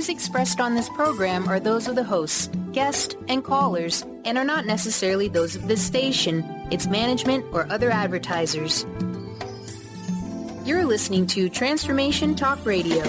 views expressed on this program are those of the hosts, guests, and callers, and are not necessarily those of this station, its management, or other advertisers. You're listening to Transformation Talk Radio.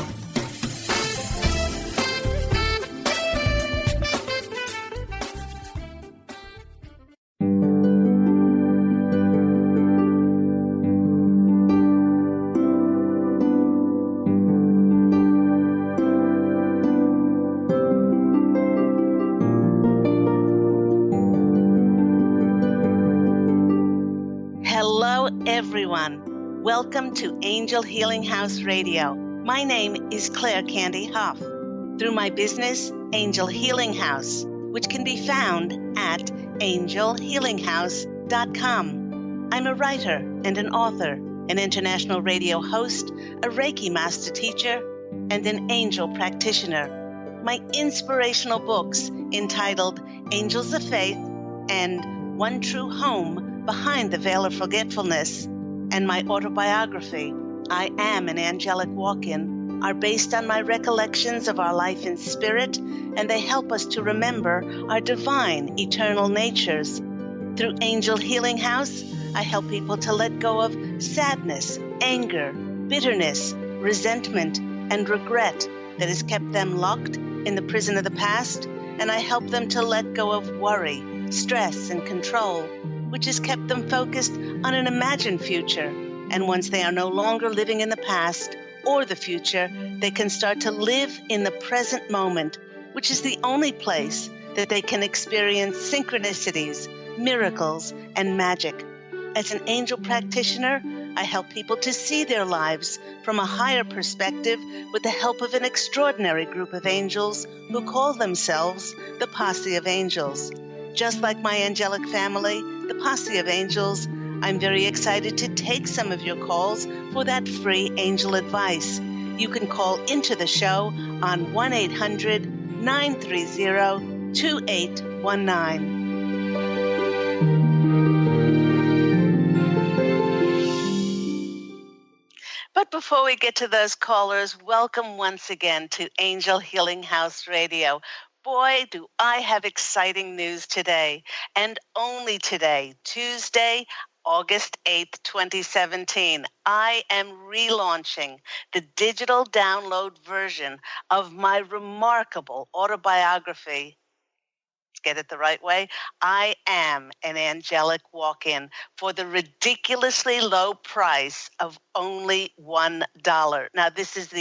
Everyone, welcome to Angel Healing House Radio. My name is Candy Hough. Through my business, Angel Healing House, which can be found at angelhealinghouse.com. I'm a writer and an author, an international radio host, a Reiki master teacher, and an angel practitioner. My inspirational books entitled Angels of Faith and One True Home Behind the Veil of Forgetfulness, and my autobiography, I Am an Angelic Walk-In, are based on my recollections of our life in spirit, and they help us to remember our divine, eternal natures. Through Angel Healing House, I help people to let go of sadness, anger, bitterness, resentment, and regret that has kept them locked in the prison of the past, and I help them to let go of worry, stress, and control, which has kept them focused on an imagined future. And once they are no longer living in the past or the future, they can start to live in the present moment, which is the only place that they can experience synchronicities, miracles, and magic. As an angel practitioner, I help people to see their lives from a higher perspective with the help of an extraordinary group of angels who call themselves the Posse of Angels. Just like my angelic family, the Posse of Angels, I'm very excited to take some of your calls for that free angel advice. You can call into the show on 1-800-930-2819. But before we get to those callers, welcome once again to Angel Healing House Radio. Boy, do I have exciting news today, and only today, Tuesday, August 8th, 2017. I am relaunching the digital download version of my remarkable autobiography. Let's get it the right way. I Am an Angelic Walk-In for the ridiculously low price of only $1. Now, this is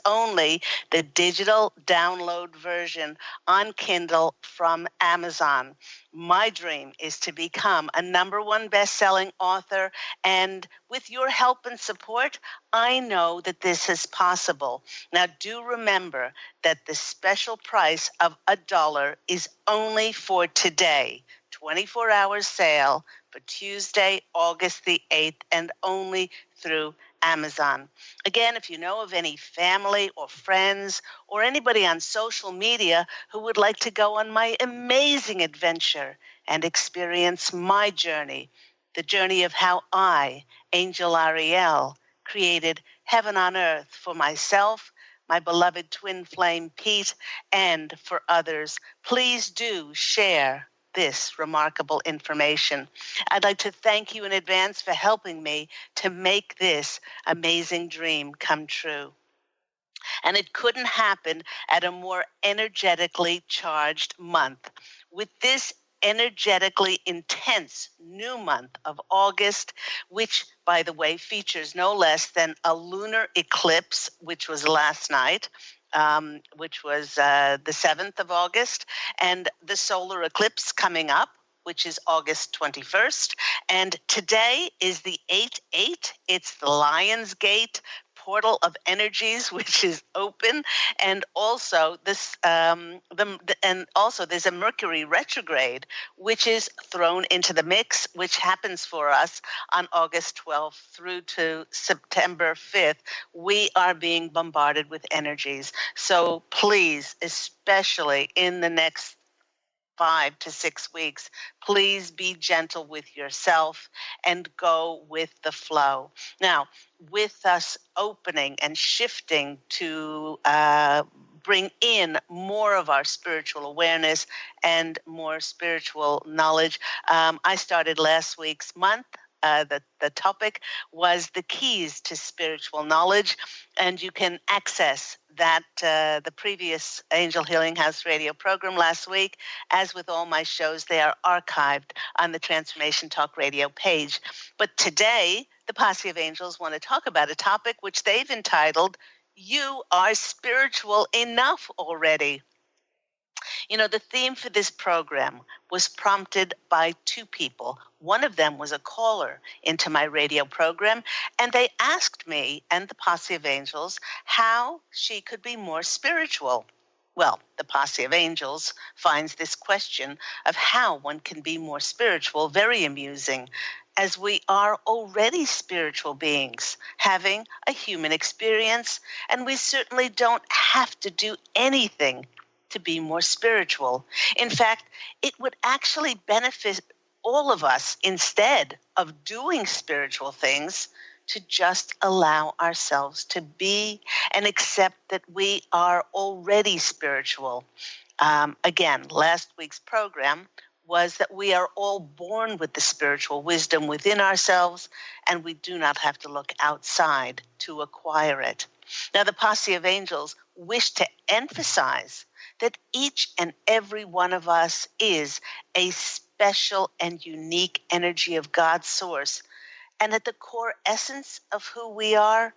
only the digital download version on Kindle from Amazon. My dream is to become a #1 best-selling author, and with your help and support, I know that this is possible. Now, do remember that the special price of $1 is only for today, 24-hour sale for Tuesday, August the 8th, and only through Amazon. Again, if you know of any family or friends or anybody on social media who would like to go on my amazing adventure and experience my journey, the journey of how I, Angel Ariel, created heaven on earth for myself, my beloved twin flame Pete, and for others, please do share this remarkable information. I'd like to thank you in advance for helping me to make this amazing dream come true. And it couldn't happen at a more energetically charged month. With this energetically intense new month of August, which, by the way, features no less than a lunar eclipse, which was last night, which was the 7th of August, and the solar eclipse coming up, which is August 21st. And today is the 8-8. It's the Lion's Gate portal of energies, which is open, and also there's a Mercury retrograde, which is thrown into the mix, which happens for us on August 12th through to September 5th. We are being bombarded with energies. So please, especially in the next 5 to 6 weeks, please be gentle with yourself and go with the flow. Now, with us opening and shifting to bring in more of our spiritual awareness and more spiritual knowledge. I started last week's month. The topic was the keys to spiritual knowledge, and you can access that the previous Angel Healing House radio program last week. As with all my shows, they are archived on the Transformation Talk radio page. But today, the Posse of Angels want to talk about a topic which they've entitled, "You Are Spiritual Enough Already." You know, the theme for this program was prompted by two people. One of them was a caller into my radio program, and they asked me and the Posse of Angels how she could be more spiritual. Well, the Posse of Angels finds this question of how one can be more spiritual very amusing, as we are already spiritual beings, having a human experience, and we certainly don't have to do anything to be more spiritual. In fact, it would actually benefit all of us, instead of doing spiritual things, to just allow ourselves to be and accept that we are already spiritual. Again, last week's program was that we are all born with the spiritual wisdom within ourselves, and we do not have to look outside to acquire it. Now, the Posse of Angels wish to emphasize that each and every one of us is a special and unique energy of God's source. And at the core essence of who we are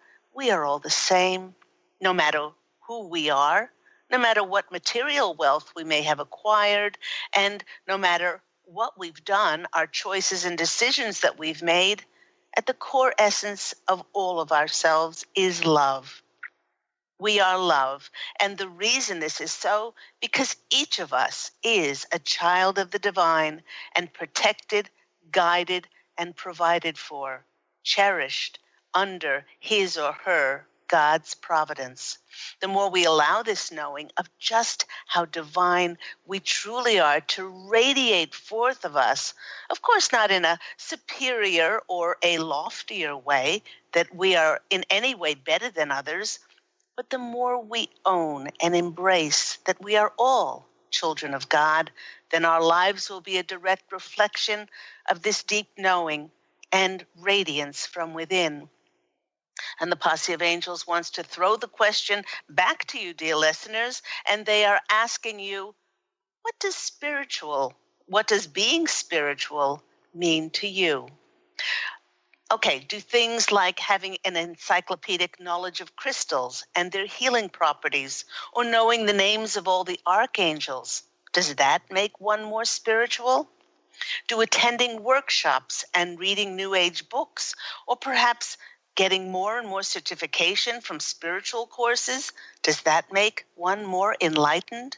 all the same, no matter who we are, no matter what material wealth we may have acquired, and no matter what we've done, our choices and decisions that we've made. At the core essence of all of ourselves is love. We are love. And the reason this is so, because each of us is a child of the divine and protected, guided, and provided for, cherished under his or her God's providence. The more we allow this knowing of just how divine we truly are to radiate forth of us, of course not in a superior or a loftier way that we are in any way better than others, but the more we own and embrace that we are all children of God, then our lives will be a direct reflection of this deep knowing and radiance from within. And the Posse of Angels wants to throw the question back to you, dear listeners, and they are asking you, what does being spiritual mean to you? Okay, do things like having an encyclopedic knowledge of crystals and their healing properties, or knowing the names of all the archangels, does that make one more spiritual? Do attending workshops and reading New Age books, or perhaps getting more and more certification from spiritual courses, does that make one more enlightened?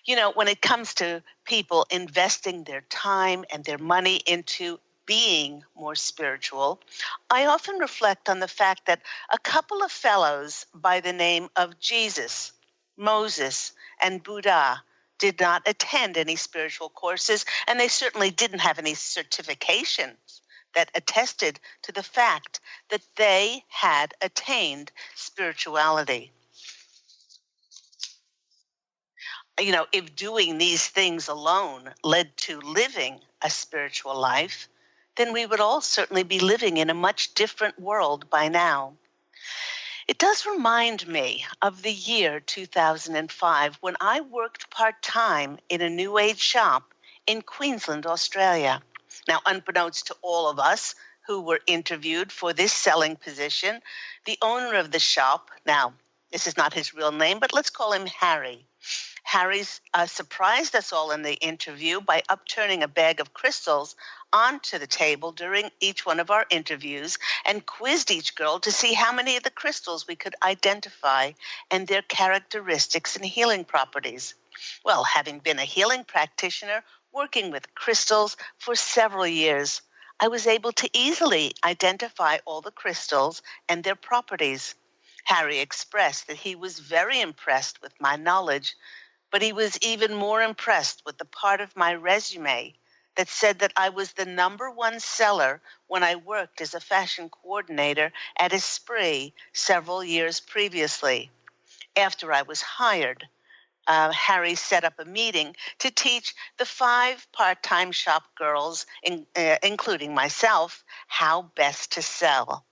You know, when it comes to people investing their time and their money into being more spiritual, I often reflect on the fact that a couple of fellows by the name of Jesus, Moses, and Buddha did not attend any spiritual courses, and they certainly didn't have any certifications that attested to the fact that they had attained spirituality. You know, if doing these things alone led to living a spiritual life, then we would all certainly be living in a much different world by now. It does remind me of the year 2005 when I worked part-time in a New Age shop in Queensland, Australia. Now, unbeknownst to all of us who were interviewed for this selling position, the owner of the shop, now, this is not his real name, but let's call him Harry. Harry's surprised us all in the interview by upturning a bag of crystals onto the table during each one of our interviews and quizzed each girl to see how many of the crystals we could identify and their characteristics and healing properties. Well, having been a healing practitioner working with crystals for several years, I was able to easily identify all the crystals and their properties. Harry expressed that he was very impressed with my knowledge, but he was even more impressed with the part of my resume that said that I was the #1 seller when I worked as a fashion coordinator at Esprit several years previously. After I was hired, Harry set up a meeting to teach the 5 part-time shop girls, including myself, how best to sell.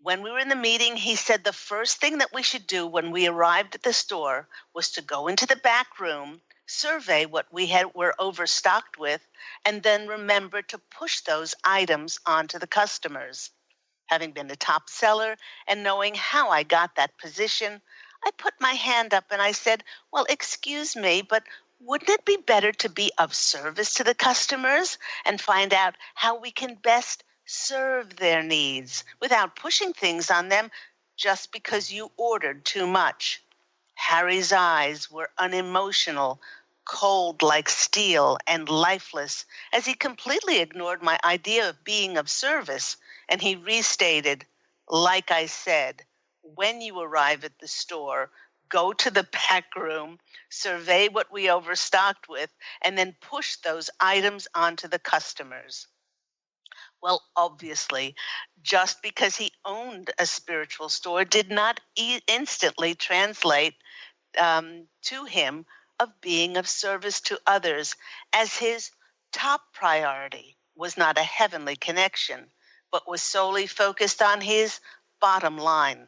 When we were in the meeting, he said the first thing that we should do when we arrived at the store was to go into the back room, survey what were overstocked with, and then remember to push those items onto the customers. Having been a top seller and knowing how I got that position, I put my hand up and I said, well, excuse me, but wouldn't it be better to be of service to the customers and find out how we can best serve their needs without pushing things on them just because you ordered too much? Harry's eyes were unemotional, cold like steel, and lifeless, as he completely ignored my idea of being of service, and he restated, like I said, when you arrive at the store, go to the back room, survey what we overstocked with, and then push those items onto the customers. Well, obviously, just because he owned a spiritual store did not instantly translate to him of being of service to others, as his top priority was not a heavenly connection, but was solely focused on his bottom line.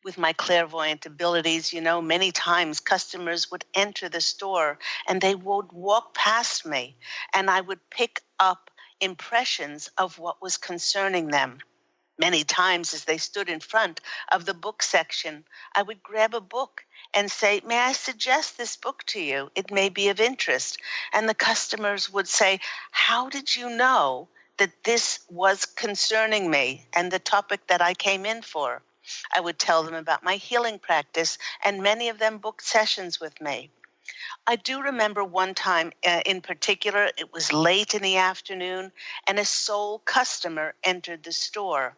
With my clairvoyant abilities, many times customers would enter the store and they would walk past me, and I would pick up impressions of what was concerning them. Many times as they stood in front of the book section, I would grab a book and say, may I suggest this book to you? It may be of interest. And the customers would say, how did you know that this was concerning me and the topic that I came in for? I would tell them about my healing practice, and many of them booked sessions with me. I do remember one time in particular, it was late in the afternoon, and a sole customer entered the store.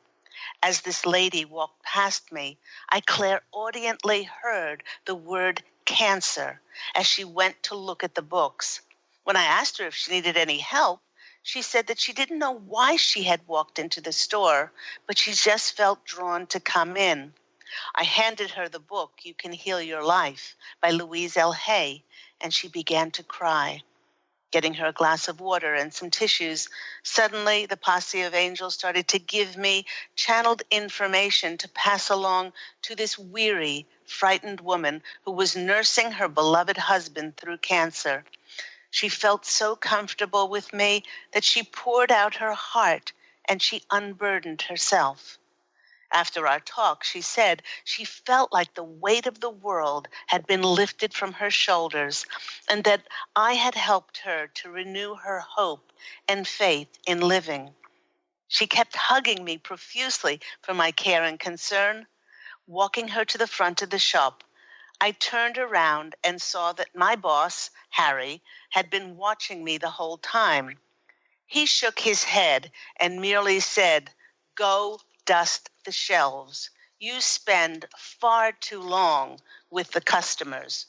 As this lady walked past me, I clairaudiently heard the word cancer as she went to look at the books. When I asked her if she needed any help, she said that she didn't know why she had walked into the store, but she just felt drawn to come in. I handed her the book, You Can Heal Your Life, by Louise L. Hay, and she began to cry. Getting her a glass of water and some tissues, suddenly the Posse of Angels started to give me channeled information to pass along to this weary, frightened woman who was nursing her beloved husband through cancer. She felt so comfortable with me that she poured out her heart and she unburdened herself. After our talk, she said she felt like the weight of the world had been lifted from her shoulders, and that I had helped her to renew her hope and faith in living. She kept hugging me profusely for my care and concern. Walking her to the front of the shop, I turned around and saw that my boss, Harry, had been watching me the whole time. He shook his head and merely said, go dust the shelves. You spend far too long with the customers.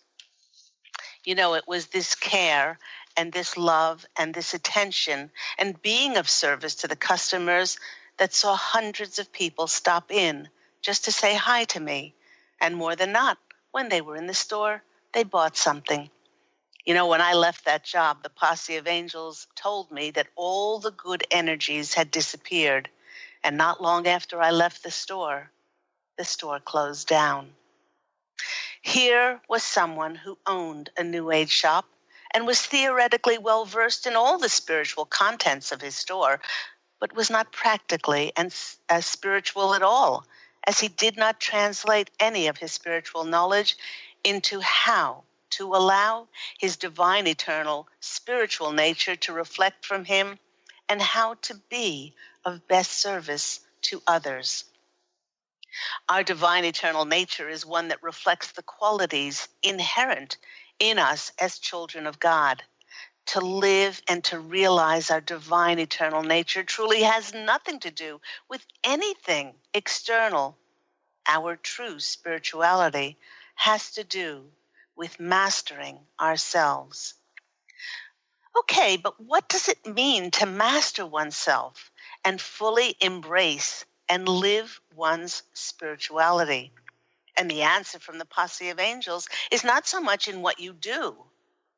It was this care and this love and this attention and being of service to the customers that saw hundreds of people stop in just to say hi to me. And more than not, when they were in the store, they bought something. When I left that job, the Posse of Angels told me that all the good energies had disappeared. And not long after I left the store closed down. Here was someone who owned a New Age shop and was theoretically well versed in all the spiritual contents of his store, but was not practically as spiritual at all, as he did not translate any of his spiritual knowledge into how to allow his divine, eternal, spiritual nature to reflect from him and how to be of best service to others. Our divine, eternal nature is one that reflects the qualities inherent in us as children of God. To live and to realize our divine, eternal nature truly has nothing to do with anything external. Our true spirituality has to do with mastering ourselves. Okay, but what does it mean to master oneself and fully embrace and live one's spirituality? And the answer from the Posse of Angels is not so much in what you do,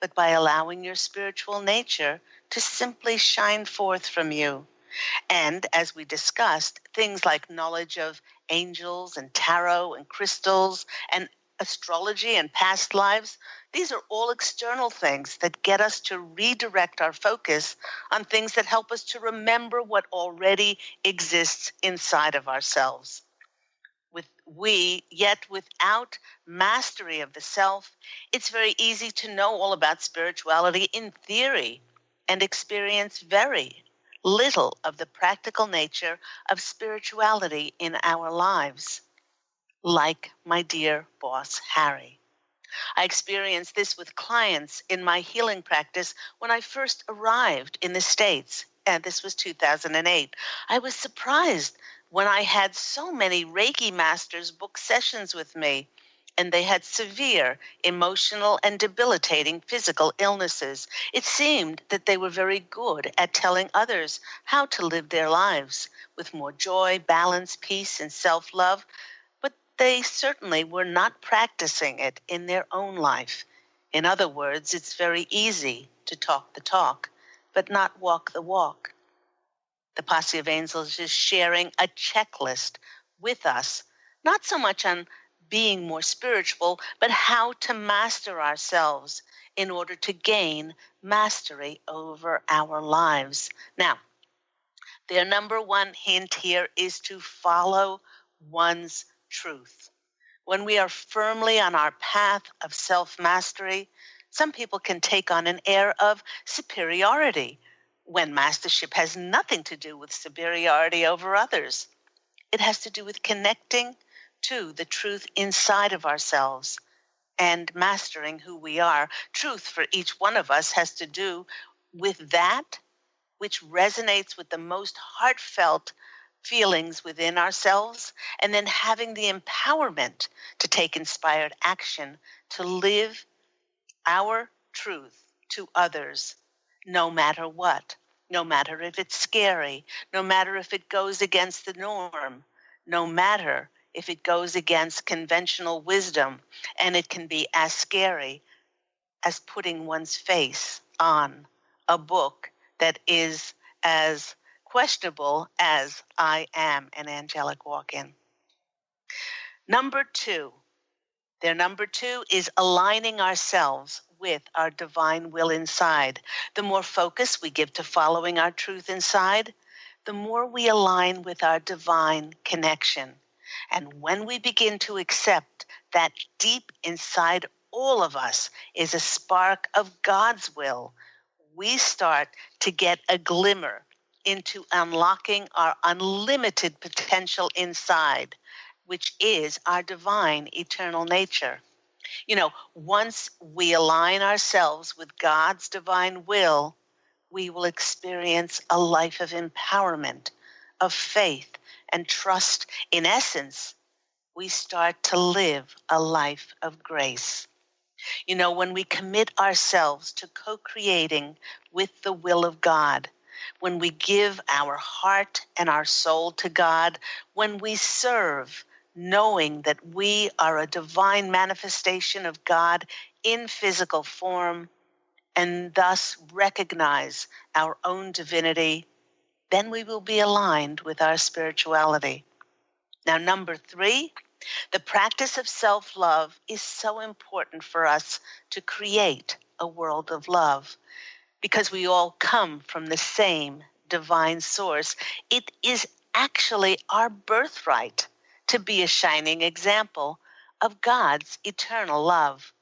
but by allowing your spiritual nature to simply shine forth from you. And as we discussed, things like knowledge of angels and tarot and crystals and astrology and past lives, these are all external things that get us to redirect our focus on things that help us to remember what already exists inside of ourselves. Yet without mastery of the self, it's very easy to know all about spirituality in theory and experience very little of the practical nature of spirituality in our lives, like my dear boss, Harry. I experienced this with clients in my healing practice when I first arrived in the States, and this was 2008. I was surprised when I had so many Reiki masters book sessions with me, and they had severe emotional and debilitating physical illnesses. It seemed that they were very good at telling others how to live their lives with more joy, balance, peace, and self-love, but they certainly were not practicing it in their own life. In other words, it's very easy to talk the talk, but not walk the walk. The Posse of Angels is sharing a checklist with us, not so much on being more spiritual, but how to master ourselves in order to gain mastery over our lives. Now, their number one hint here is to follow one's truth. When we are firmly on our path of self-mastery, some people can take on an air of superiority when mastership has nothing to do with superiority over others. It has to do with connecting to the truth inside of ourselves and mastering who we are. Truth for each one of us has to do with that which resonates with the most heartfelt feelings within ourselves, and then having the empowerment to take inspired action to live our truth to others, no matter what, no matter if it's scary, no matter if it goes against the norm, no matter if it goes against conventional wisdom, and it can be as scary as putting one's face on a book that is as questionable as I am an angelic walk-in. Their number two is aligning ourselves with our divine will inside. The more focus we give to following our truth inside, the more we align with our divine connection. And when we begin to accept that deep inside all of us is a spark of God's will, we start to get a glimmer into unlocking our unlimited potential inside, which is our divine eternal nature. Once we align ourselves with God's divine will, we will experience a life of empowerment, of faith, and trust. In essence, we start to live a life of grace. When we commit ourselves to co-creating with the will of God, when we give our heart and our soul to God, when we serve, knowing that we are a divine manifestation of God in physical form, and thus recognize our own divinity, then we will be aligned with our spirituality. Now, number three, the practice of self-love is so important for us to create a world of love because we all come from the same divine source. It is actually our birthright to be a shining example of God's eternal love.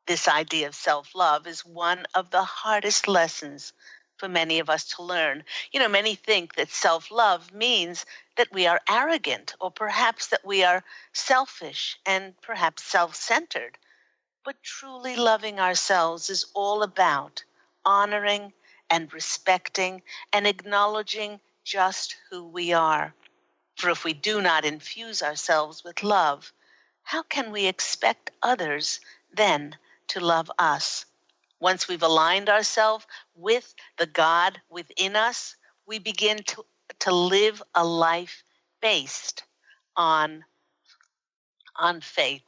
This idea of self-love is one of the hardest lessons for many of us to learn. Many think that self-love means that we are arrogant or perhaps that we are selfish and perhaps self-centered. But truly loving ourselves is all about honoring and respecting and acknowledging just who we are. For if we do not infuse ourselves with love, how can we expect others then to love us? Once we've aligned ourselves with the God within us, we begin to live a life based on on faith.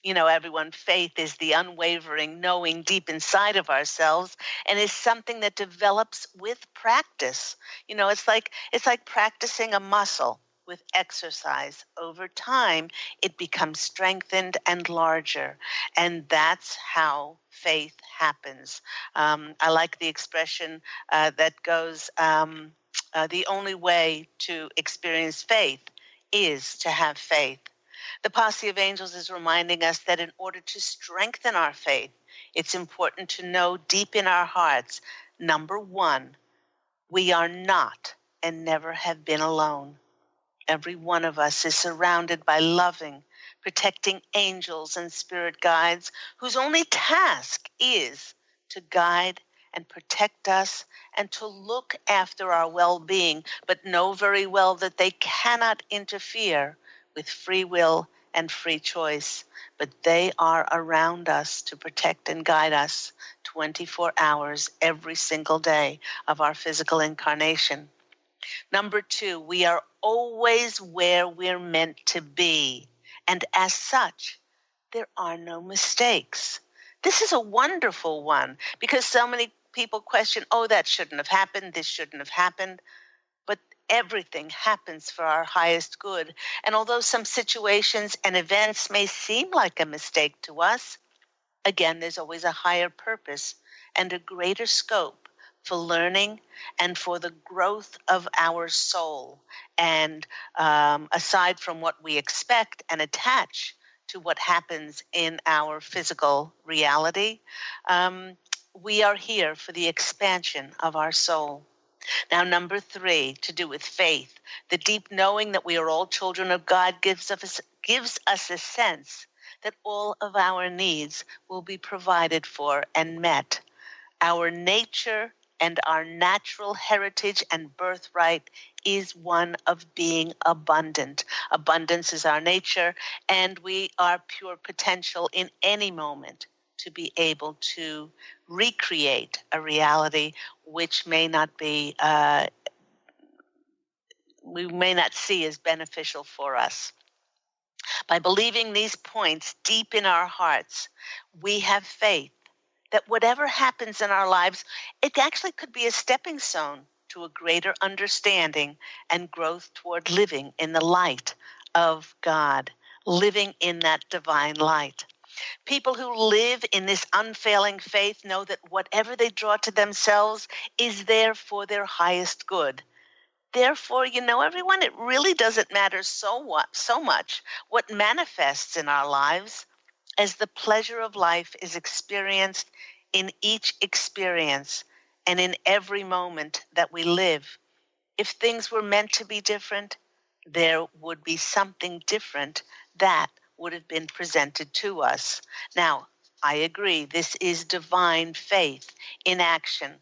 You know, everyone, faith is the unwavering knowing deep inside of ourselves, and is something that develops with practice. You know, it's like practicing a muscle. With exercise over time, it becomes strengthened and larger, and that's how faith happens. I like the expression that goes, the only way to experience faith is to have faith. The Posse of Angels is reminding us that in order to strengthen our faith, it's important to know deep in our hearts, number one, we are not and never have been alone. Every one of us is surrounded by loving, protecting angels and spirit guides whose only task is to guide and protect us and to look after our well-being, but know very well that they cannot interfere with free will and free choice. But they are around us to protect and guide us 24 hours every single day of our physical incarnation. Number two, we are always where we're meant to be. And as such, there are no mistakes. This is a wonderful one because so many people question, oh, that shouldn't have happened, this shouldn't have happened. But everything happens for our highest good. And although some situations and events may seem like a mistake to us, again, there's always a higher purpose and a greater scope for learning and for the growth of our soul. And aside from what we expect and attach to what happens in our physical reality, we are here for the expansion of our soul. Now, number three, to do with faith, the deep knowing that we are all children of God gives us a sense that all of our needs will be provided for and met. Our nature and our natural heritage and birthright is one of being abundant. Abundance is our nature, and we are pure potential in any moment to be able to recreate a reality which may not be, we may not see as beneficial for us. By believing these points deep in our hearts, we have faith that whatever happens in our lives, it actually could be a stepping stone to a greater understanding and growth toward living in the light of God, living in that divine light. People who live in this unfailing faith know that whatever they draw to themselves is there for their highest good. Therefore, you know, everyone, it really doesn't matter so much what manifests in our lives, as the pleasure of life is experienced in each experience and in every moment that we live. If things were meant to be different, there would be something different that would have been presented to us. Now, I agree, this is divine faith in action.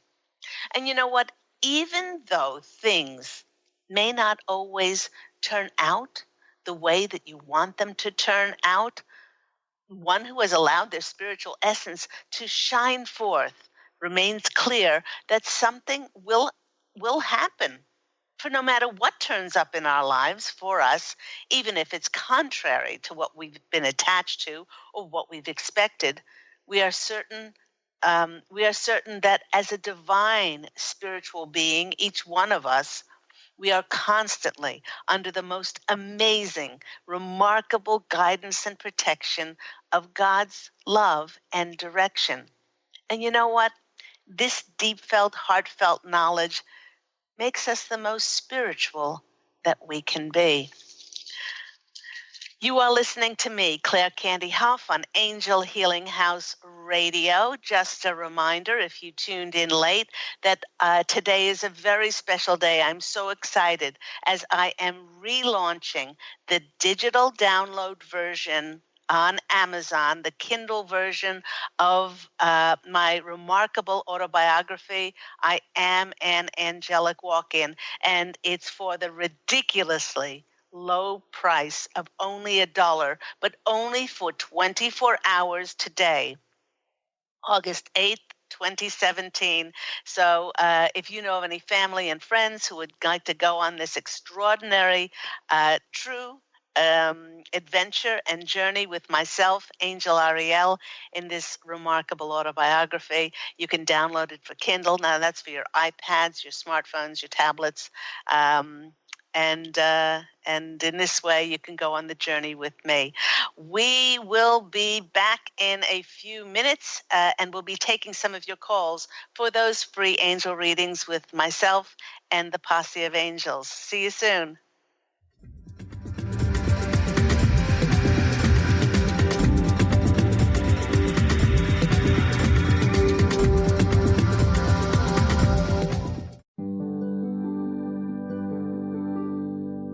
And you know what? Even though things may not always turn out the way that you want them to turn out, one who has allowed their spiritual essence to shine forth remains clear that something will happen. For no matter what turns up in our lives for us, even if it's contrary to what we've been attached to or what we've expected, we are certain that as a divine spiritual being, each one of us, we are constantly under the most amazing, remarkable guidance and protection of God's love and direction. And you know what? This deep felt, heartfelt knowledge makes us the most spiritual that we can be. You are listening to me, Claire Candy Hough, on Angel Healing House Radio. Just a reminder, if you tuned in late, that today is a very special day. I'm so excited as I am relaunching the digital download version on Amazon, the Kindle version of my remarkable autobiography, I Am an Angelic Walk-In, and it's for the ridiculously low price of only $1, but only for 24 hours today, August 8th, 2017. So if you know of any family and friends who would like to go on this extraordinary, true adventure and journey with myself, Angel Ariel, in this remarkable autobiography. You can download it for Kindle. Now, that's for your iPads, your smartphones, your tablets. And in this way, you can go on the journey with me. We will be back in a few minutes, and we'll be taking some of your calls for those free angel readings with myself and the Posse of Angels. See you soon.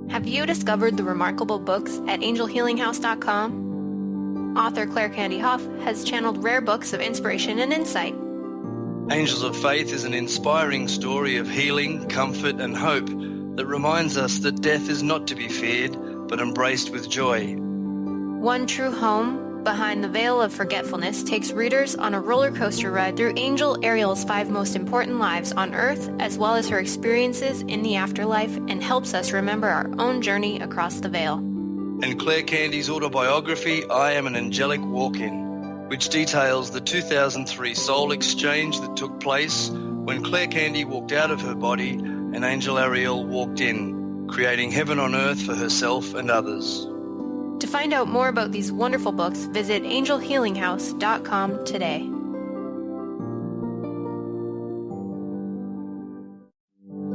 Have you discovered the remarkable books at angelhealinghouse.com? Author Claire Candy Hough has channeled rare books of inspiration and insight. Angels of Faith is an inspiring story of healing, comfort, and hope that reminds us that death is not to be feared, but embraced with joy. One True Home, Behind the Veil of Forgetfulness, takes readers on a roller coaster ride through Angel Ariel's 5 most important lives on Earth, as well as her experiences in the afterlife, and helps us remember our own journey across the veil. And Claire Candy's autobiography, I Am an Angelic Walk-In, which details the 2003 soul exchange that took place when Claire Candy walked out of her body and Angel Ariel walked in, creating heaven on earth for herself and others. To find out more about these wonderful books, visit angelhealinghouse.com today.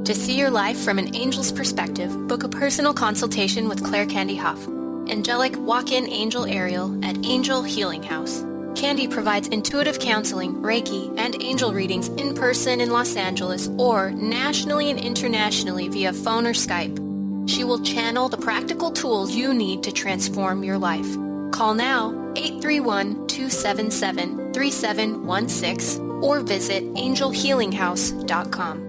To see your life from an angel's perspective, book a personal consultation with Claire Candy Hough, Angelic Walk-In Angel Ariel at Angel Healing House. Candy provides intuitive counseling, Reiki, and angel readings in person in Los Angeles or nationally and internationally via phone or Skype. She will channel the practical tools you need to transform your life. Call now 831-277-3716 or visit angelhealinghouse.com.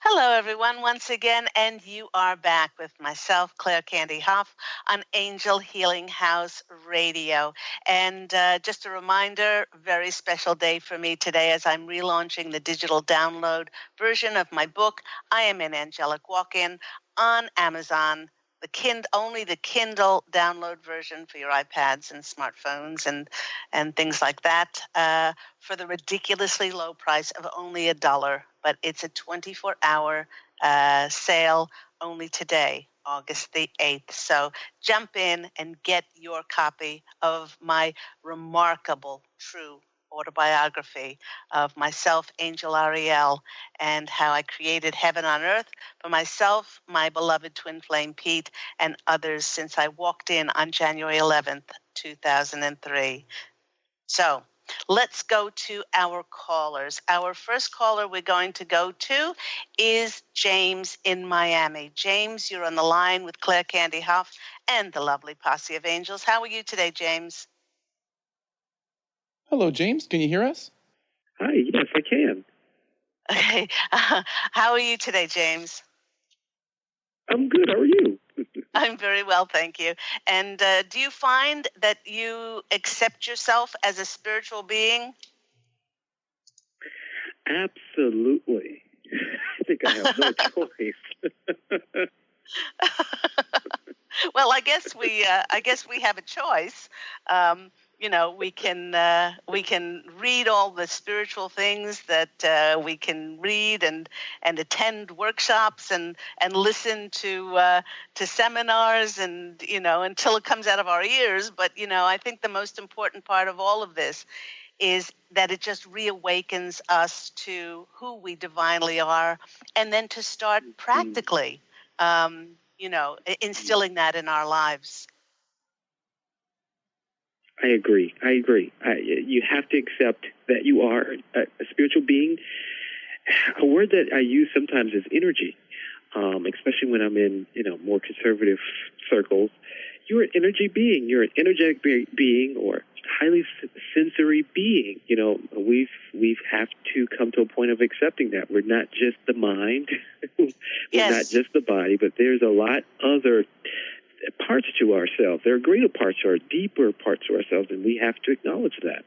Hello, everyone, once again, and you are back with myself, Claire Candy Hough, on Angel Healing House Radio. And just a reminder, very special day for me today as I'm relaunching the digital download version of my book, I Am an Angelic Walk-In, on Amazon. Only the Kindle download version for your iPads and smartphones and things like that for the ridiculously low price of only $1. But it's a 24-hour sale only today, August the 8th. So jump in and get your copy of my remarkable, true autobiography of myself, Angel Ariel, and how I created heaven on earth for myself, my beloved twin flame Pete, and others since I walked in on January 11th, 2003. So let's go to our callers. Our first caller we're going to go to is James in Miami. James, you're on the line with Claire Candy Hough and the lovely Posse of Angels. How are you today, James? Hello, James. Can you hear us? Hi, yes, I can. Okay. How are you today, James? I'm good. How are you? I'm very well, thank you. And do you find that you accept yourself as a spiritual being? Absolutely. I think I have no choice. Well, I guess we have a choice. We can read all the spiritual things that we can read and attend workshops and listen to seminars and until it comes out of our ears. But I think the most important part of all of this is that it just reawakens us to who we divinely are, and then to start practically, instilling that in our lives. I agree. You have to accept that you are a spiritual being. A word that I use sometimes is energy, especially when I'm in, more conservative circles. You're an energy being. You're an energetic being or highly sensory being. We've have to come to a point of accepting that. We're not just the mind. We're not just the body, but there's a lot other parts to ourselves. There are greater parts or deeper parts to ourselves, and we have to acknowledge that.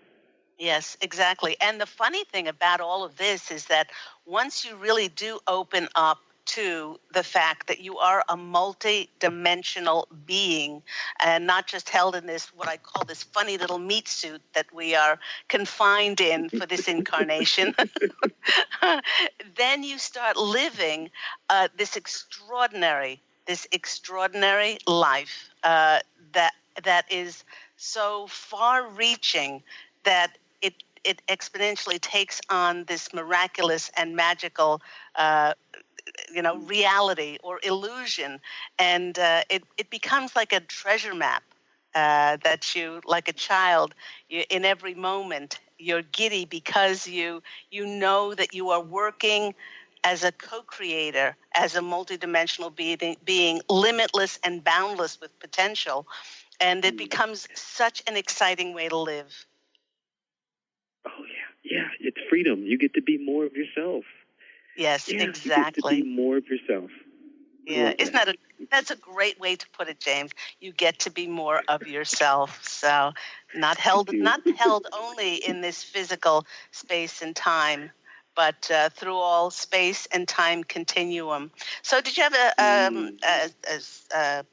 Yes, exactly. And the funny thing about all of this is that once you really do open up to the fact that you are a multi-dimensional being and not just held in this, what I call this funny little meat suit that we are confined in for this incarnation, then you start living this extraordinary life that is so far-reaching that it exponentially takes on this miraculous and magical, reality or illusion, and it becomes like a treasure map that you, like a child, in every moment you're giddy because you know that you are working as a co-creator, as a multidimensional being limitless and boundless with potential, and it becomes such an exciting way to live. Oh, yeah, it's freedom. You get to be more of yourself. Yes, yeah, exactly. You get to be more of yourself. Yeah, that's a great way to put it, James. You get to be more of yourself. So not held only in this physical space and time, but through all space and time continuum. So did you have a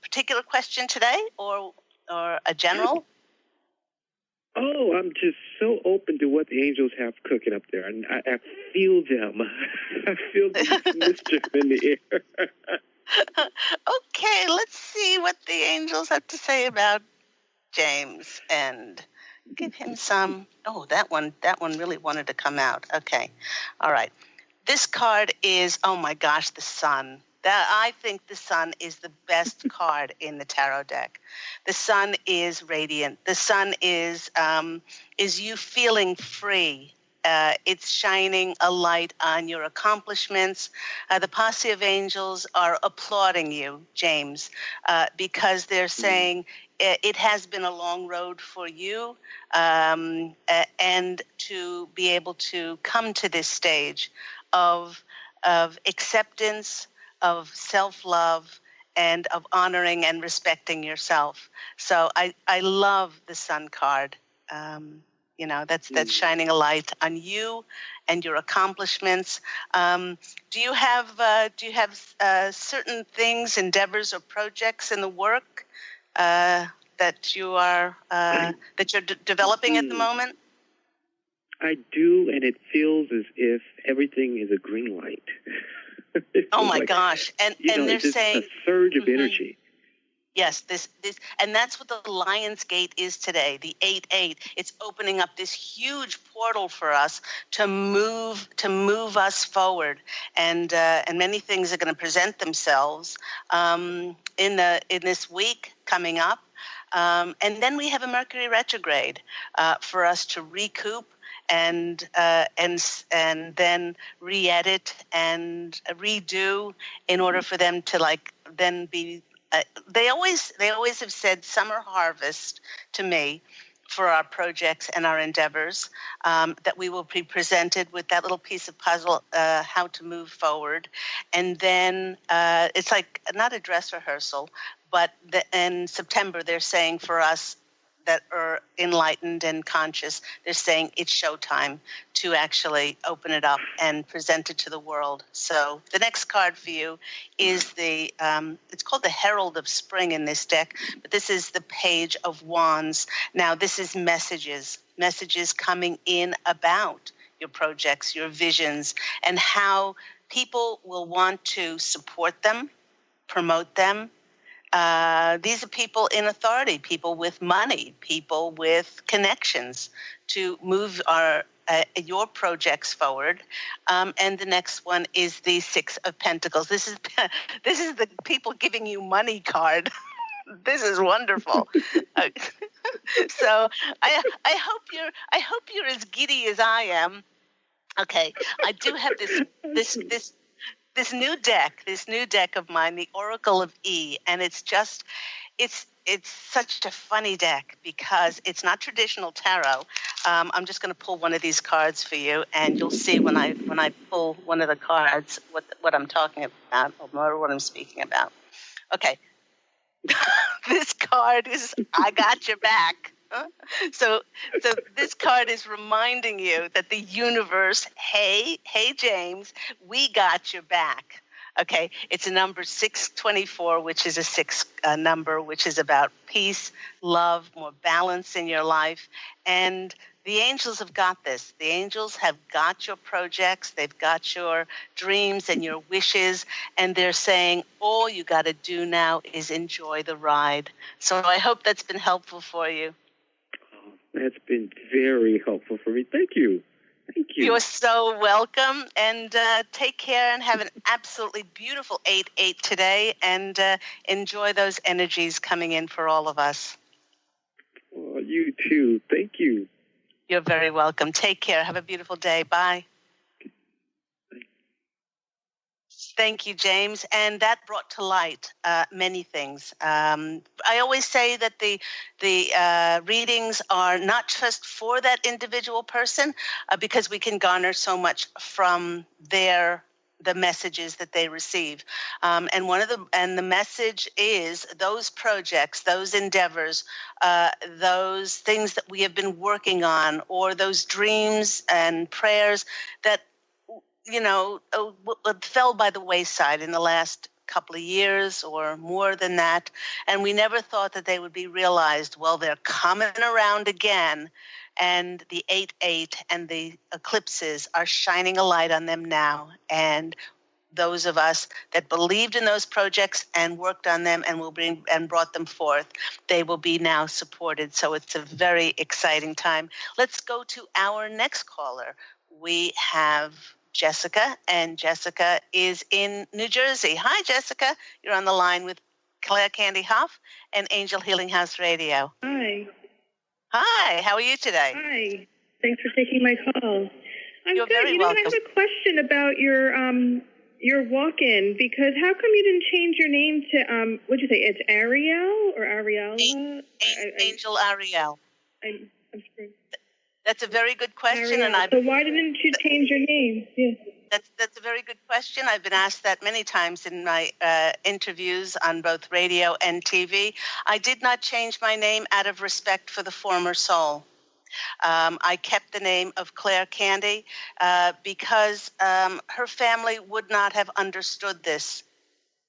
particular question today, or a general? Oh, I'm just so open to what the angels have cooking up there, and I feel them. I feel the mischief in the air. Okay, let's see what the angels have to say about James and give him some. Oh, that one really wanted to come out. Okay. All right. This card is, oh my gosh, the sun. I think the sun is the best card in the tarot deck. The sun is radiant. The sun is you feeling free. It's shining a light on your accomplishments. The Posse of Angels are applauding you, James, because they're saying it has been a long road for you, and to be able to come to this stage of acceptance, of self-love, and of honoring and respecting yourself. So I love the sun card. That's shining a light on you and your accomplishments. Do you have certain things, endeavors, or projects in the work that you are that you're developing at the moment? I do, and it feels as if everything is a green light. Oh my gosh! And they're saying a surge of energy. Yes, this, and that's what the Lion's Gate is today. The 8-8. It's opening up this huge portal for us to move us forward, and many things are going to present themselves in this week coming up, and then we have a Mercury retrograde for us to recoup and then re-edit and redo in order for them to then be. They always have said summer harvest to me for our projects and our endeavors, that we will be presented with that little piece of puzzle, how to move forward. And then it's like not a dress rehearsal, but in September they're saying for us that are enlightened and conscious, they're saying it's showtime to actually open it up and present it to the world. So the next card for you is it's called the Herald of Spring in this deck, but this is the Page of Wands. Now this is messages coming in about your projects, your visions, and how people will want to support them, promote them. These are people in authority, people with money, people with connections to move your projects forward. And the next one is the Six of Pentacles. This is the people giving you money card. This is wonderful. So I hope you're as giddy as I am. Okay, I do have this new deck of mine, the Oracle of E, and it's such a funny deck because it's not traditional tarot. I'm just going to pull one of these cards for you, and you'll see when I pull one of the cards what I'm talking about or what I'm speaking about. Okay, this card is I got your back. So this card is reminding you that the universe, hey, James, we got your back. Okay, it's a number 624, which is a six number, which is about peace, love, more balance in your life. And the angels have got this. The angels have got your projects. They've got your dreams and your wishes. And they're saying, all you got to do now is enjoy the ride. So I hope that's been helpful for you. That's been very helpful for me. Thank you. Thank you. You're so welcome. And take care and have an absolutely beautiful 8/8 today. And enjoy those energies coming in for all of us. Oh, you too. Thank you. You're very welcome. Take care. Have a beautiful day. Bye. Thank you, James. And that brought to light many things. I always say that the readings are not just for that individual person, because we can garner so much from the messages that they receive. And the message is those projects, those endeavors, those things that we have been working on, or those dreams and prayers that fell by the wayside in the last couple of years or more than that, and we never thought that they would be realized. Well, they're coming around again, and the 8/8 and the eclipses are shining a light on them now, and those of us that believed in those projects and worked on them and brought them forth, they will be now supported. So it's a very exciting time. Let's go to our next caller. We have Jessica, and Jessica is in New Jersey. Hi, Jessica. You're on the line with Claire Candy Hough and Angel Healing House Radio. Hi. Hi. How are you today? Hi. Thanks for taking my call. You're good. very welcome. I have a question about your walk-in, because how come you didn't change your name to what'd you say? It's Ariel or Ariella? Angel Ariel. I'm sorry. That's a very good question, Ariel. So why didn't you change your name? Yeah. That's a very good question. I've been asked that many times in my interviews on both radio and TV. I did not change my name out of respect for the former soul. I kept the name of Claire Candy because her family would not have understood this.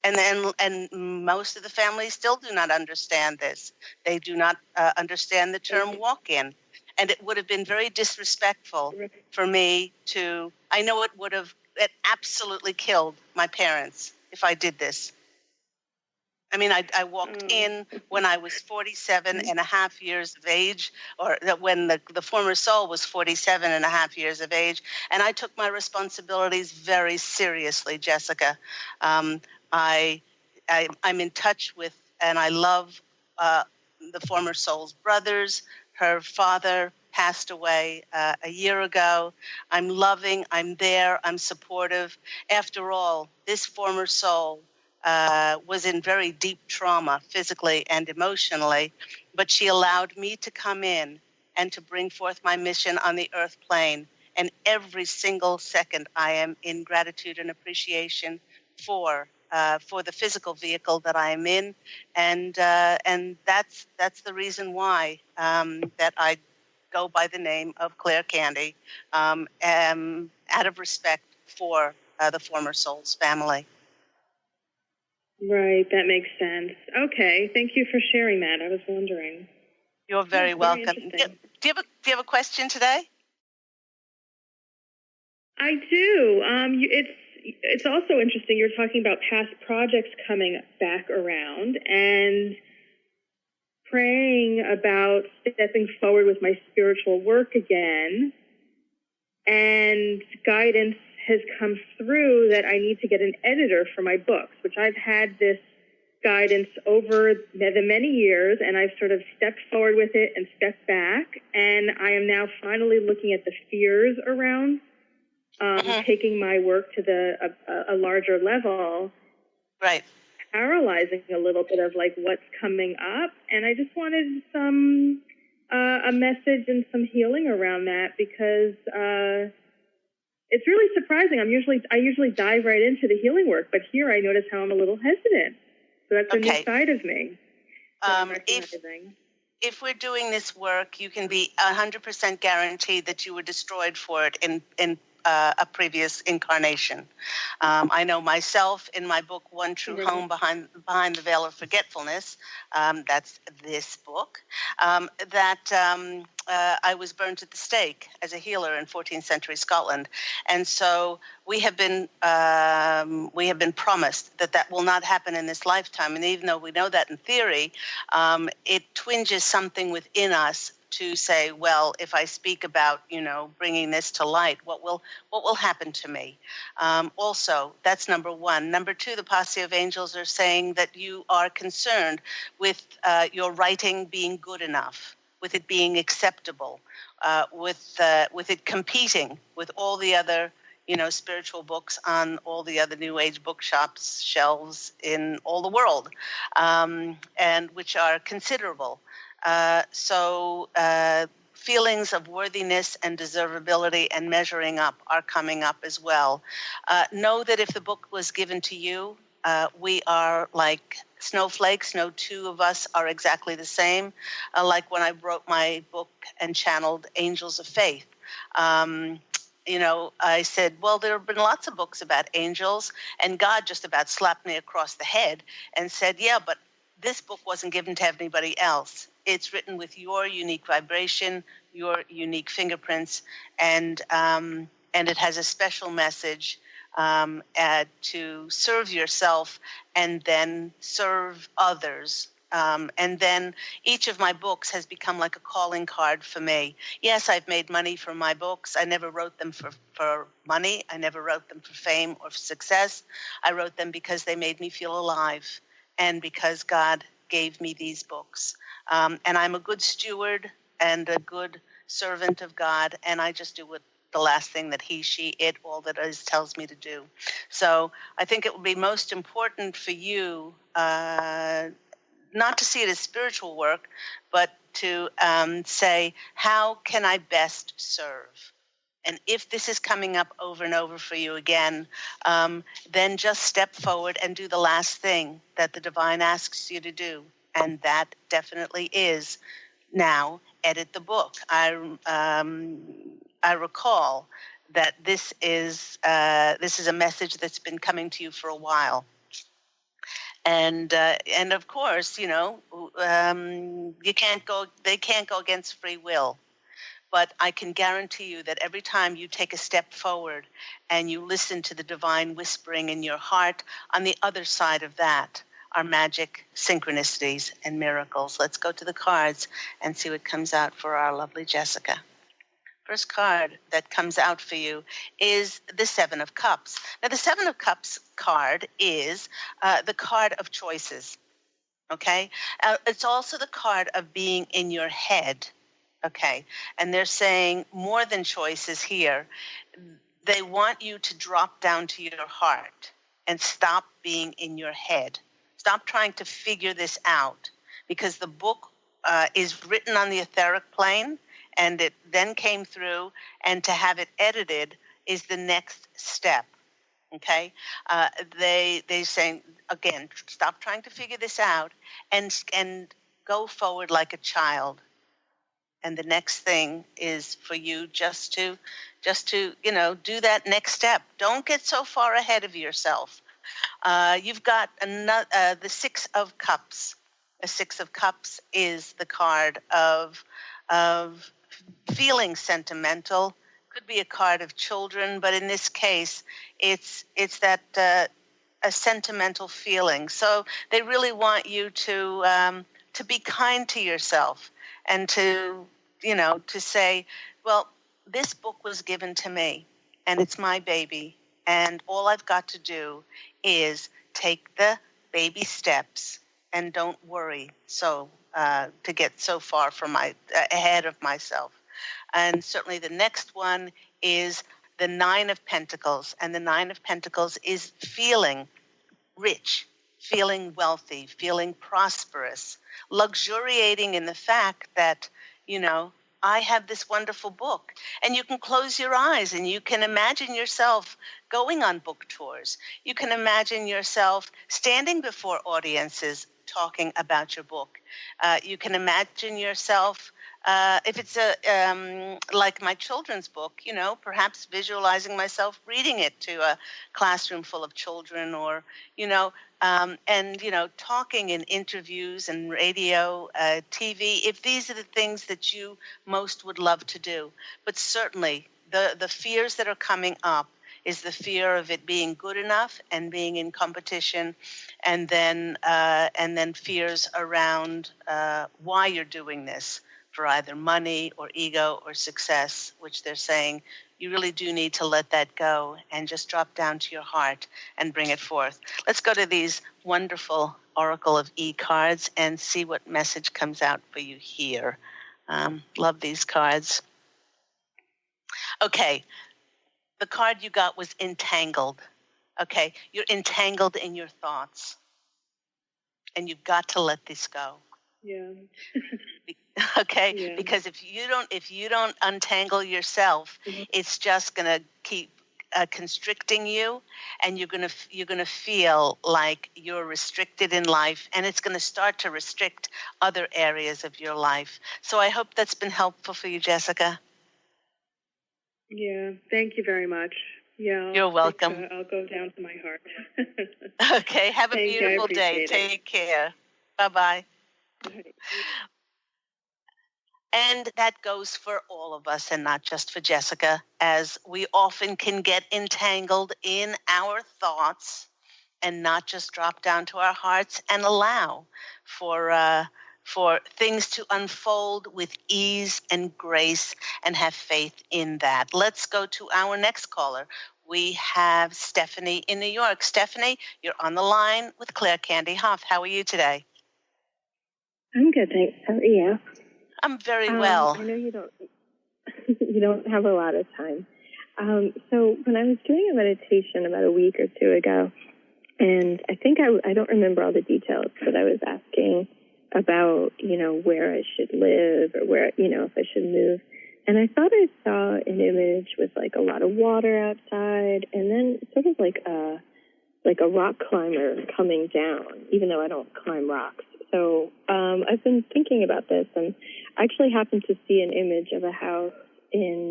And most of the families still do not understand this. They do not understand the term walk-in. And it would have been very disrespectful for me to, I know it absolutely killed my parents if I did this. I mean, I walked in when I was 47 and a half years of age, or when the former soul was 47 and a half years of age, and I took my responsibilities very seriously, Jessica. I'm in touch with, and I love the former soul's brothers. Her father passed away a year ago. I'm loving, I'm there, I'm supportive. After all, this former soul was in very deep trauma, physically and emotionally, but she allowed me to come in and to bring forth my mission on the earth plane. And every single second I am in gratitude and appreciation for the physical vehicle that I am in, and that's the reason why that I go by the name of Claire Candy, out of respect for the former soul's family. Right, that makes sense. Okay, thank you for sharing that. I was wondering. You're very welcome. Do you have a question today? I do. It's also interesting. You're talking about past projects coming back around and praying about stepping forward with my spiritual work again. And guidance has come through that I need to get an editor for my books, which I've had this guidance over the many years, and I've sort of stepped forward with it and stepped back. And I am now finally looking at the fears around taking my work to a larger level, right? Paralyzing a little bit of like what's coming up, and I just wanted some a message and some healing around that, because it's really surprising. I usually dive right into the healing work, but here I notice how I'm a little hesitant. So that's a new side of me. if we're doing this work, you can be 100% guaranteed that you were destroyed for it in a previous incarnation. I know myself in my book, One True Home Behind the Veil of Forgetfulness, that's this book, I was burnt at the stake as a healer in 14th century Scotland. And so we have been promised that will not happen in this lifetime. And even though we know that in theory, it twinges something within us to say, well, if I speak about, bringing this to light, what will happen to me? Also, that's number one. Number two, the Posse of Angels are saying that you are concerned with your writing being good enough, with it being acceptable, with it competing with all the other, spiritual books on all the other New Age bookshops, shelves in all the world, and which are considerable. So feelings of worthiness and deservability and measuring up are coming up as well. Know that if the book was given to you, we are like snowflakes. No two of us are exactly the same. Like when I wrote my book and channeled Angels of Faith. I said, well, there have been lots of books about angels, and God just about slapped me across the head and said, yeah, but this book wasn't given to anybody else. It's written with your unique vibration, your unique fingerprints, and it has a special message to serve yourself and then serve others. And then each of my books has become like a calling card for me. Yes, I've made money from my books. I never wrote them for money. I never wrote them for fame or for success. I wrote them because they made me feel alive and because God gave me these books. And I'm a good steward and a good servant of God, and I just do what the last thing that he, she, it, all that is tells me to do. So I think it would be most important for you not to see it as spiritual work, but to say, how can I best serve? And if this is coming up over and over for you again, then just step forward and do the last thing that the divine asks you to do. And that definitely is now edit the book. I recall that this is a message that's been coming to you for a while. And of course, they can't go against free will. But I can guarantee you that every time you take a step forward and you listen to the divine whispering in your heart, on the other side of that are magic, synchronicities, and miracles. Let's go to the cards and see what comes out for our lovely Jessica. First card that comes out for you is the Seven of Cups. Now, the Seven of Cups card is the card of choices, okay? It's also the card of being in your head, okay? And they're saying more than choices here. They want you to drop down to your heart and stop being in your head. Stop trying to figure this out, because the book is written on the etheric plane, and it then came through, and to have it edited is the next step, okay? They saying, again, stop trying to figure this out and go forward like a child. And the next thing is for you just to do that next step. Don't get so far ahead of yourself. You've got the Six of Cups. The Six of Cups is the card of feeling sentimental. Could be a card of children, but in this case, it's that a sentimental feeling. So they really want you to be kind to yourself and to say, well, this book was given to me, and it's my baby, and all I've got to do is take the baby steps and don't worry to get so far from ahead of myself. And certainly the next one is the Nine of Pentacles, and the Nine of Pentacles is feeling rich, feeling wealthy, feeling prosperous, luxuriating in the fact that, I have this wonderful book. And you can close your eyes and you can imagine yourself going on book tours. You can imagine yourself standing before audiences talking about your book. You can imagine yourself, if it's like my children's book, perhaps visualizing myself reading it to a classroom full of children, or, talking in interviews and radio, TV, if these are the things that you most would love to do. But certainly the fears that are coming up is the fear of it being good enough and being in competition, and then fears around why you're doing this, for either money or ego or success, which they're saying you really do need to let that go and just drop down to your heart and bring it forth. Let's go to these wonderful Oracle of E cards and see what message comes out for you here. Love these cards. Okay. The card you got was entangled. Okay, you're entangled in your thoughts, and you've got to let this go. Yeah. Okay, Yeah. because if you don't untangle yourself, it's just gonna keep constricting you, and you're gonna feel like you're restricted in life, and it's gonna start to restrict other areas of your life. So I hope that's been helpful for you, Jessica. Yeah, thank you very much. Yeah, You're welcome. I'll go down to my heart. Okay, have a beautiful day. Take care. Bye-bye. Right. And that goes for all of us and not just for Jessica, as we often can get entangled in our thoughts and not just drop down to our hearts and allow for things to unfold with ease and grace, and have faith in that. Let's go to our next caller. We have Stephanie in New York. Stephanie, you're on the line with Claire Candy Hough. How are you today? I'm good, thanks. How are you? I'm very well. I know you don't have a lot of time. So when I was doing a meditation about a week or two ago, and I think I don't remember all the details, but I was asking about, where I should live, or where, if I should move. And I thought I saw an image with like a lot of water outside, and then sort of like a rock climber coming down, even though I don't climb rocks. So I've been thinking about this, and I actually happened to see an image of a house in,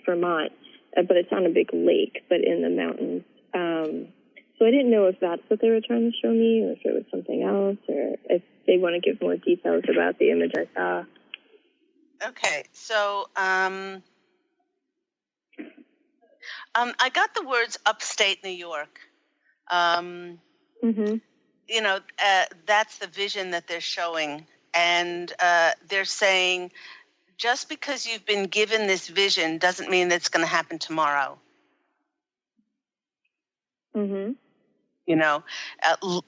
Vermont, but it's on a big lake, but in the mountains. So I didn't know if that's what they were trying to show me, or if it was something else, or if they want to give more details about the image I saw. Okay, so I got the words upstate New York. Mm-hmm. That's the vision that they're showing. And they're saying, just because you've been given this vision doesn't mean that it's going to happen tomorrow. Mm-hmm.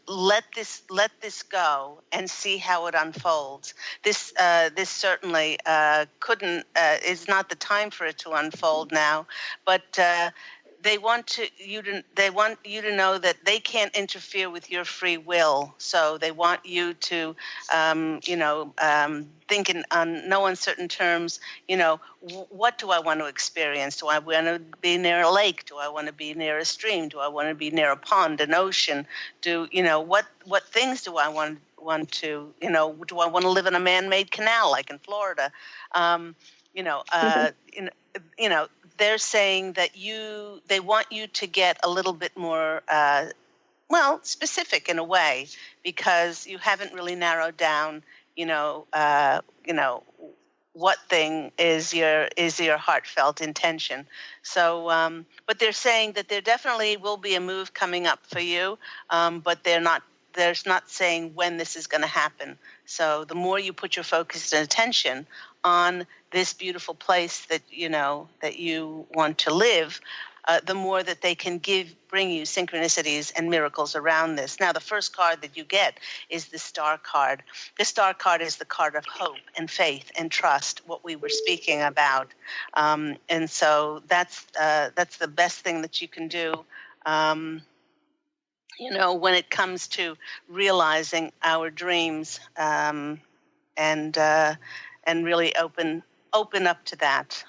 Let this go and see how it unfolds. This certainly is not the time for it to unfold now, but they want you to know that they can't interfere with your free will. So they want you to, think in no uncertain terms. What do I want to experience? Do I want to be near a lake? Do I want to be near a stream? Do I want to be near a pond, an ocean? What things do I want to? Do I want to live in a man-made canal like in Florida? They're saying that they want you to get a little bit more, specific in a way, because you haven't really narrowed down, what thing is your heartfelt intention. So, but they're saying that there definitely will be a move coming up for you, but they're not saying when this is going to happen. So the more you put your focus and attention on this beautiful place that you want to live, the more that they can bring you synchronicities and miracles around this. Now, the first card that you get is the Star card. The Star card is the card of hope and faith and trust, what we were speaking about. And so that's the best thing that you can do, when it comes to realizing our dreams, and really open up to that.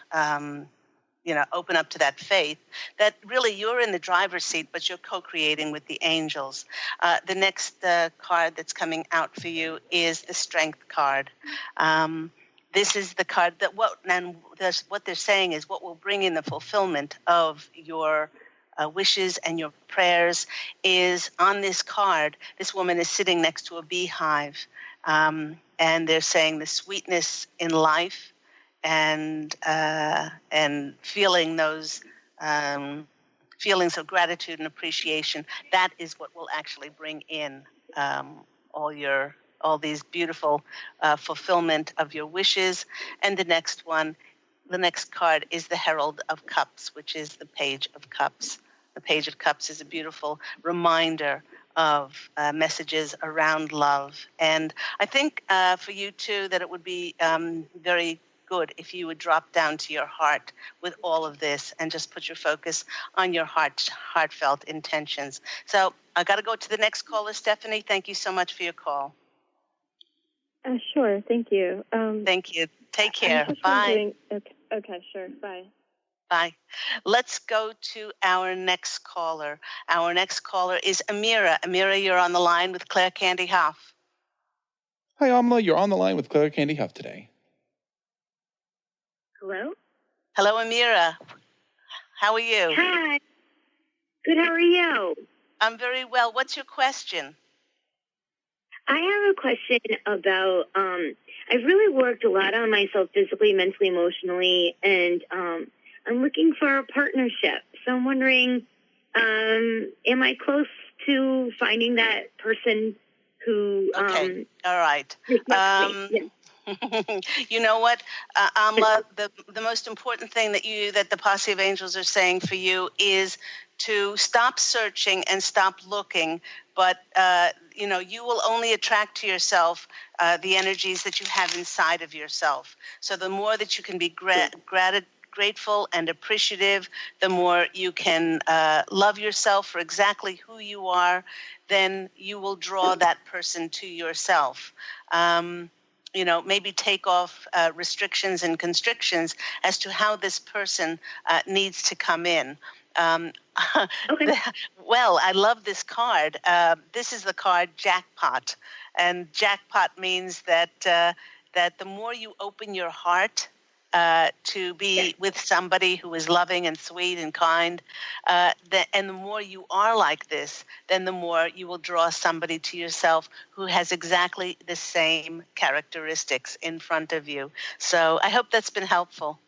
open up to that faith, that really you're in the driver's seat, but you're co-creating with the angels. The next card that's coming out for you is the Strength card. This is the card that what they're saying is what will bring in the fulfillment of your wishes and your prayers is on this card. This woman is sitting next to a beehive, and they're saying the sweetness in life and feeling those feelings of gratitude and appreciation. That is what will actually bring in all these beautiful fulfillment of your wishes. And the next card is the Herald of Cups, which is the Page of Cups. The Page of Cups is a beautiful reminder of messages around love. And I think for you too that it would be very good if you would drop down to your heart with all of this and just put your focus on your heartfelt intentions. So I got to go to the next caller, Stephanie. Thank you so much for your call. Sure, thank you. Thank you. Take care. Bye. Okay, sure. Bye. Bye. Let's go to our next caller. Our next caller is Amira. Amira, you're on the line with Claire Candy Hough. Hi, Amla. You're on the line with Claire Candy Hough today. Hello? Hello, Amira. How are you? Hi. Good, how are you? I'm very well. What's your question? I have a question about, I've really worked a lot on myself physically, mentally, emotionally, and I'm looking for a partnership. So I'm wondering, am I close to finding that person who... Okay, all right. Yeah. You know what, Amla, the most important thing that the Posse of Angels are saying for you is to stop searching and stop looking, but you will only attract to yourself the energies that you have inside of yourself. So the more that you can be grateful and appreciative, the more you can love yourself for exactly who you are, then you will draw that person to yourself. Maybe take off restrictions and constrictions as to how this person needs to come in. Okay. Well, I love this card. This is the card Jackpot. And jackpot means that the more you open your heart to be with somebody who is loving and sweet and kind, and the more you are like this, then the more you will draw somebody to yourself who has exactly the same characteristics in front of you. So I hope that's been helpful.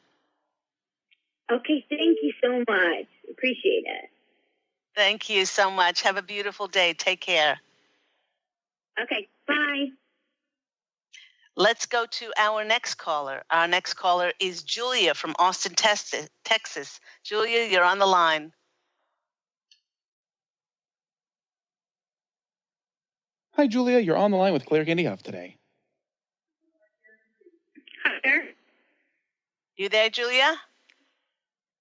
Okay, thank you so much. Appreciate it. Thank you so much. Have a beautiful day. Take care. Okay, bye. Let's go to our next caller. Our next caller is Julia from Austin, Texas. Julia, you're on the line. Hi, Julia. You're on the line with Claire Candy Hough today. Hi there. You there, Julia?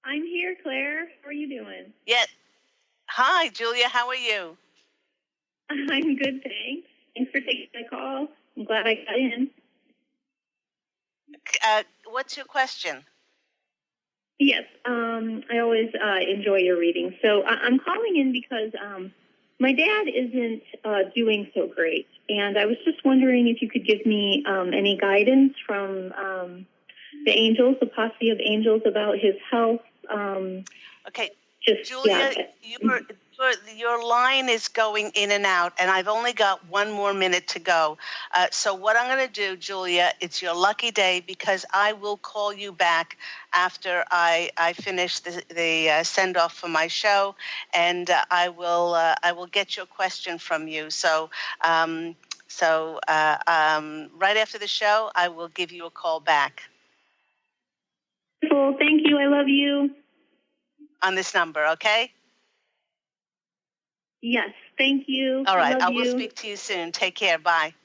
I'm here, Claire. How are you doing? Yeah. Hi, Julia. How are you? I'm good, thanks. Thanks for taking my call. I'm glad I got in. What's your question? Yes, I always enjoy your readings. So I'm calling in because my dad isn't doing so great, and I was just wondering if you could give me any guidance from the angels, the Posse of Angels, about his health. Okay, Julia, your line is going in and out, and I've only got one more minute to go. So what I'm going to do, Julia, it's your lucky day because I will call you back after I finish the send-off for my show, and I will get your question from you. So right after the show, I will give you a call back. Well, thank you. I love you. On this number, okay? Yes, thank you. All right, I will speak to you soon. Take care. Bye.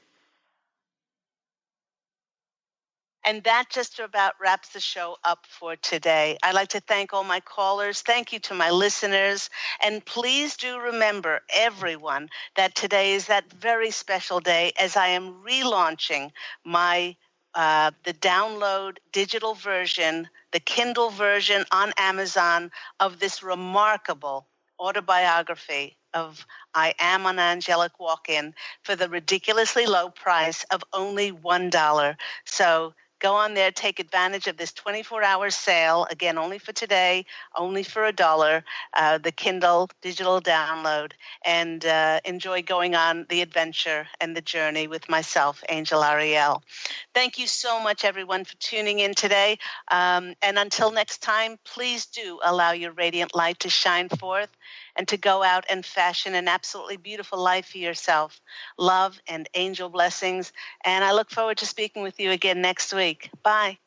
And that just about wraps the show up for today. I'd like to thank all my callers. Thank you to my listeners. And please do remember, everyone, that today is that very special day as I am relaunching my the download digital version, the Kindle version on Amazon of this remarkable autobiography of I Am an Angelic Walk-In for the ridiculously low price of only $1. So go on there, take advantage of this 24-hour sale, again, only for today, only for $1, the Kindle digital download, and enjoy going on the adventure and the journey with myself, Angel Ariel. Thank you so much, everyone, for tuning in today. And until next time, please do allow your radiant light to shine forth and to go out and fashion an absolutely beautiful life for yourself. Love and angel blessings. And I look forward to speaking with you again next week. Bye.